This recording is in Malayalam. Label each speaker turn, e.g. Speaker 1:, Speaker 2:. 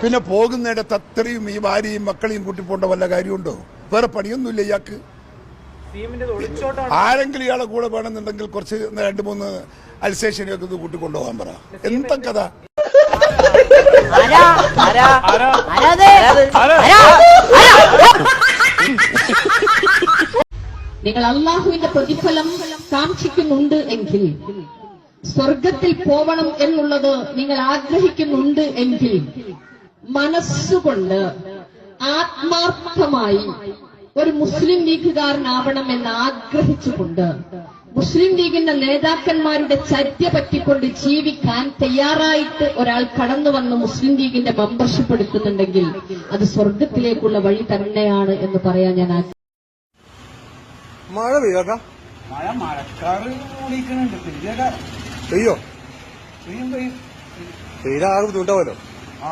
Speaker 1: പിന്നെ പോകുന്നിടത്ത് അത്രയും ഈ ഭാര്യയും മക്കളെയും കൂട്ടിപ്പോണ്ട വല്ല കാര്യമുണ്ടോ? വേറെ പണിയൊന്നുമില്ല ഇയാൾക്ക്. ആരെങ്കിലും ഇയാളെ കൂടെ വേണമെന്നുണ്ടെങ്കിൽ കുറച്ച് 2-3 അൽസേഷനെയൊക്കെ ഇത് കൂട്ടിക്കൊണ്ടുപോകാൻ പറ. എന്താ കഥ?
Speaker 2: നിങ്ങൾ അള്ളാഹുവിന്റെ പ്രതിഫലം കാക്ഷിക്കുന്നുണ്ട് എങ്കിൽ, സ്വർഗത്തിൽ പോവണം എന്നുള്ളത് നിങ്ങൾ ആഗ്രഹിക്കുന്നുണ്ട് എങ്കിൽ, മനസ്സുകൊണ്ട് ആത്മാർത്ഥമായി ഒരു മുസ്ലിം ലീഗുകാരനാവണം എന്ന് ആഗ്രഹിച്ചുകൊണ്ട് മുസ്ലിം ലീഗിന്റെ നേതാക്കന്മാരുടെ ചര്യ പറ്റിക്കൊണ്ട് ജീവിക്കാൻ തയ്യാറായിട്ട് ഒരാൾ കടന്നു വന്ന് മുസ്ലിം ലീഗിന്റെ മെമ്പർഷിപ്പ് എടുക്കുന്നുണ്ടെങ്കിൽ അത് സ്വർഗത്തിലേക്കുള്ള വഴി തന്നെയാണ് എന്ന് പറയാൻ ഞാൻ ആഗ്രഹിക്കുന്നു.
Speaker 3: മഴ പെയ്യാ?
Speaker 4: മഴക്കാറ് ഓടിക്കുന്നുണ്ട്.
Speaker 3: പെയ്യോ? പെയ്യാകെ ബുദ്ധിമുട്ടാവല്ലോ.
Speaker 4: ആ